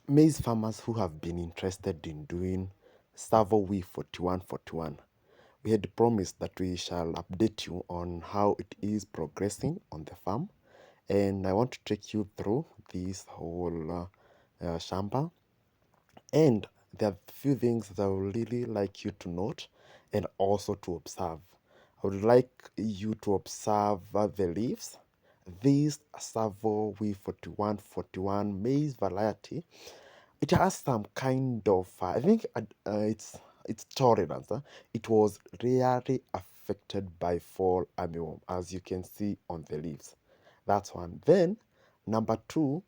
maize farmers who have been interested in doing TSAVO We4141, we had promised that we shall update you on how it is progressing on the farm, and I want to take you through this whole shamba. And there are a few things that I would really like you to note and also to observe. I would like you to observe the leaves. This Tsavo We4141 maize variety, it has some kind of, I think it's tolerance. It was rarely affected by fall armyworm, as you can see on the leaves. That's one. Then, number two,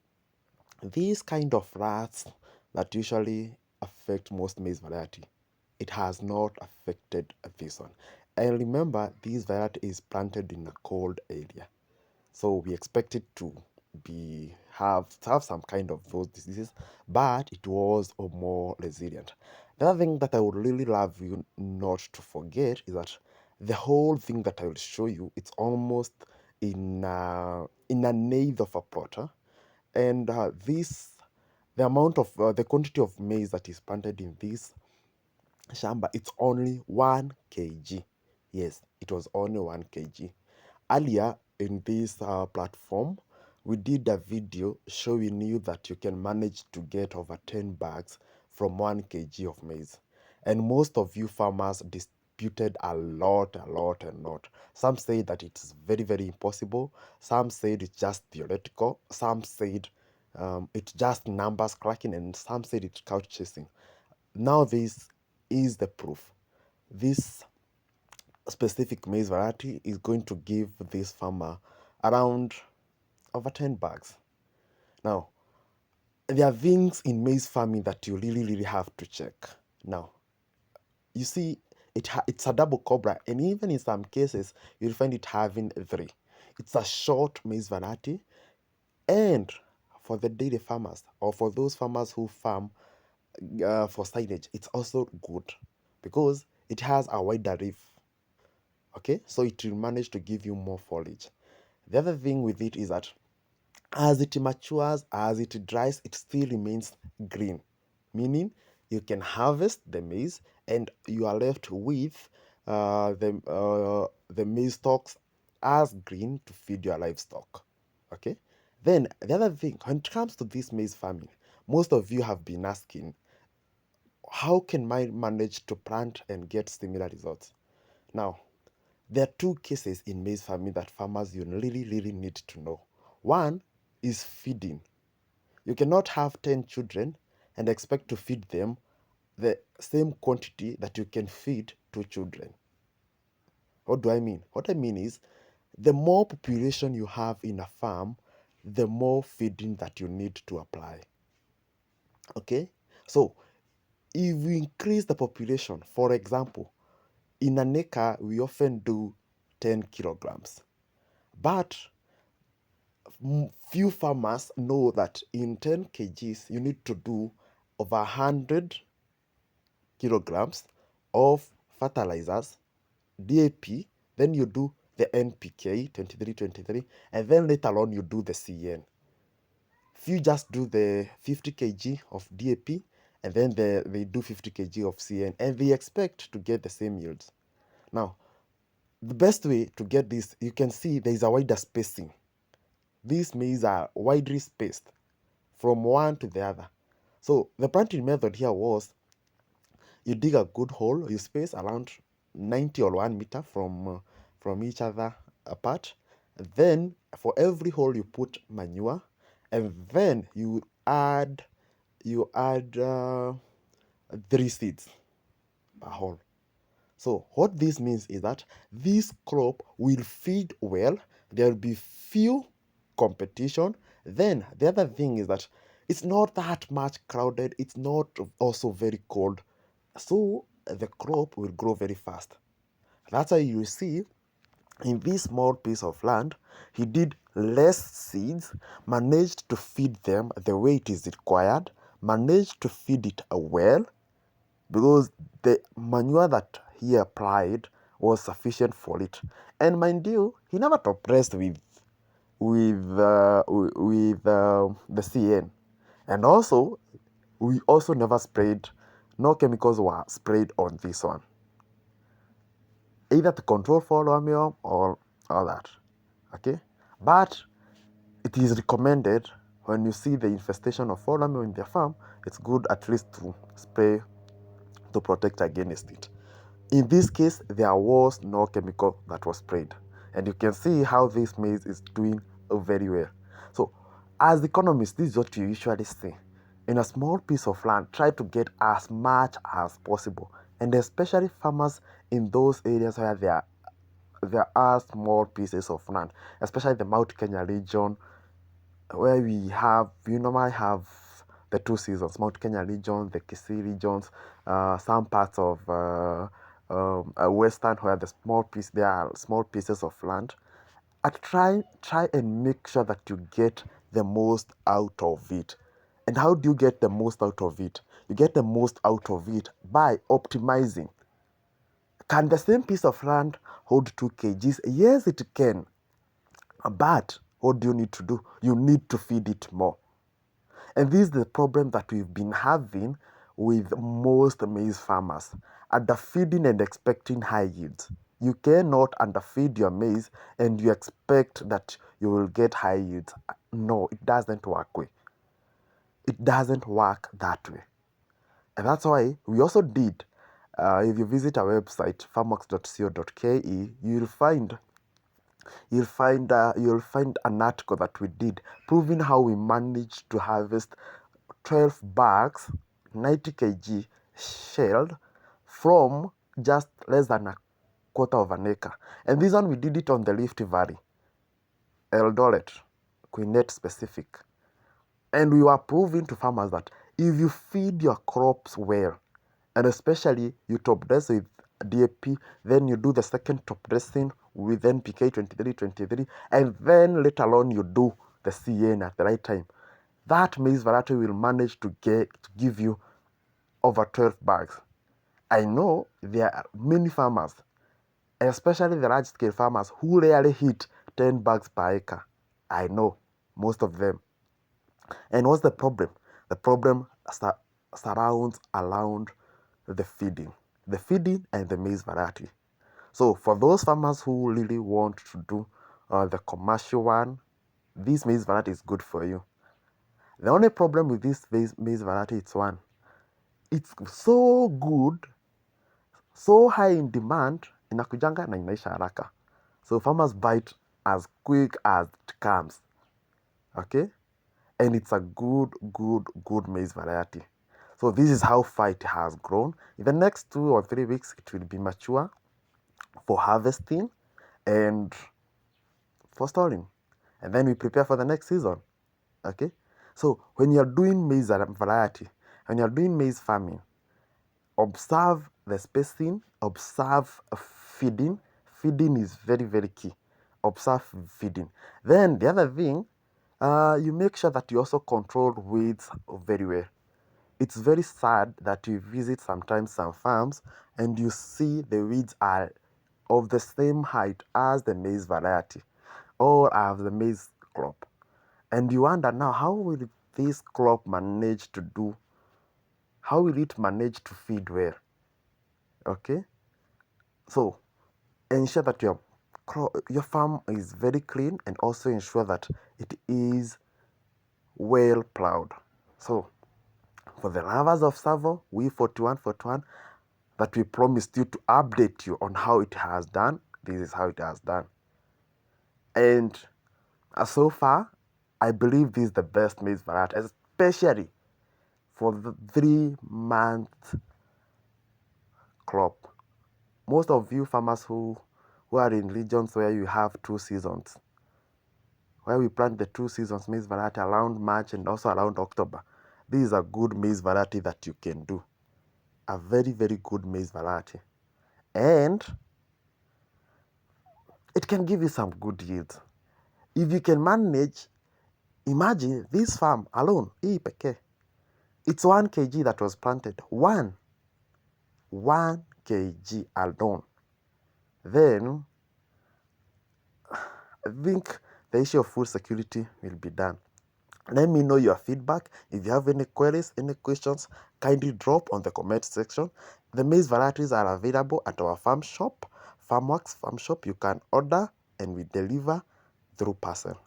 these kind of rats that usually affect most maize variety, it has not affected this one. And remember, this variety is planted in a cold area, so we expect it to have some kind of those diseases, but it was more resilient. The other thing that I would really love you not to forget is that the whole thing that I will show you, it's almost in an eighth of a plot, and the amount of the quantity of maize that is planted in this shamba, it's only 1 kg. Yes, it was only 1 kg. Earlier in this platform, we did a video showing you that you can manage to get over 10 bags from 1 kg of maize, and most of you farmers disputed a lot. Some say that it's very impossible, some said it's just theoretical, some said it's just numbers cracking, and some said it's couch chasing. Now this is the proof. This specific maize variety is going to give this farmer around over 10 bags. Now, there are things in maize farming that you really have to check. Now, you see, it's a double cobra, and even in some cases, you'll find it having three. It's a short maize variety, and for the dairy farmers or for those farmers who farm for silage, it's also good because it has a wider leaf. Okay, so it will manage to give you more foliage. The other thing with it is that as it matures, as it dries, it still remains green, meaning you can harvest the maize and you are left with the maize stalks as green to feed your livestock. Okay, then the other thing, when it comes to this maize farming, most of you have been asking, how can I manage to plant and get similar results? Now, there are two cases in maize farming that farmers you really need to know. One is feeding. You cannot have 10 children and expect to feed them the same quantity that you can feed 2 children. What do I mean? What I mean is, the more population you have in a farm, the more feeding that you need to apply. Okay? So, if we increase the population, for example, in an acre, we often do 10 kilograms. But few farmers know that in 10 kgs, you need to do over 100 kilograms of fertilizers, DAP, then you do the NPK, 23, and then later on you do the CN. Few just do the 50 kg of DAP, and then they do 50 kg of CN, and they expect to get the same yields. Now, the best way to get this, you can see there is a wider spacing. These maize are widely spaced from one to the other. So the planting method here was, you dig a good hole, you space around 90 or 1 meter from each other apart. Then for every hole you put manure, and then you add 3 seeds per hole. So what this means is that this crop will feed well, there will be few competition. Then the other thing is that it's not that much crowded, it's not also very cold, so the crop will grow very fast. That's why you see in this small piece of land, he did less seeds, managed to feed them the way it is required, managed to feed it well, because the manure that he applied was sufficient for it. And mind you, he never progressed with the CN. And also, we also never sprayed, no chemicals were sprayed on this one, either to control fall armyworm or all that. Okay, but it is recommended when you see the infestation of fall armyworm in their farm, it's good at least to spray to protect against it. In this case, there was no chemical that was sprayed, and you can see how this maize is doing very well. So, as economists, this is what you usually say. In a small piece of land, try to get as much as possible, and especially farmers in those areas where there are small pieces of land, especially the Mount Kenya region, where we normally have the two seasons, Mount Kenya region, the Kisii regions, some parts of western where there are small pieces of land. Try and make sure that you get the most out of it. And how do you get the most out of it? You get the most out of it by optimizing. Can the same piece of land hold 2 kgs? Yes, it can. But what do you need to do? You need to feed it more. And this is the problem that we've been having with most maize farmers. Underfeeding and expecting high yields. You cannot underfeed your maize and you expect that you will get high yields. No, it doesn't work. It doesn't work that way. And that's why we also did, if you visit our website, farmworks.co.ke, you'll find an article that we did proving how we managed to harvest 12 bags, 90 kg shelled from just less than a quarter of an acre. And this one we did it on the Rift Valley, Eldoret, Queenette specific. And we were proving to farmers that if you feed your crops well, and especially you top dress with DAP, then you do the second top dressing with NPK 23, and then later on you do the CN at the right time, that maize variety will manage to give you over 12 bags. I know there are many farmers, especially the large scale farmers, who rarely hit 10 bags per acre. I know most of them. And what's the problem? The problem surrounds around the feeding and the maize variety. So for those farmers who really want to do the commercial one, this maize variety is good for you. The only problem with this maize variety is one. It's so good, so high in demand, inakujanga na inaisha haraka. So farmers buy it as quick as it comes. Okay? And it's a good maize variety. So this is how far it has grown. In the next 2 or 3 weeks, it will be mature for harvesting and for storing. And then we prepare for the next season. Okay? So when you're doing maize variety, when you're doing maize farming, observe the spacing, observe feeding. Feeding is very key. Observe feeding. Then the other thing, you make sure that you also control weeds very well. It's very sad that you visit sometimes some farms and you see the weeds are of the same height as the maize variety or as the maize crop. And you wonder now, how will this crop manage to do? How will it manage to feed well? Okay? So, ensure that your farm is very clean and also ensure that it is well plowed. So, for the lovers of Tsavo We4141, that we promised you to update you on how it has done, this is how it has done. And so far, I believe this is the best maize variety, especially for the 3-month crop. Most of you farmers who are in regions where you have 2 seasons, where we plant the 2 seasons maize variety around March and also around October, this is a good maize variety that you can do. A very good maize variety. And it can give you some good yields. If you can manage, imagine this farm alone, it's 1 kg that was planted. 1 kg alone. Then, I think the issue of food security will be done. Let me know your feedback. If you have any queries, any questions, kindly drop on the comment section. The maize varieties are available at our farm shop, Farmworks Farm Shop. You can order and we deliver through parcel.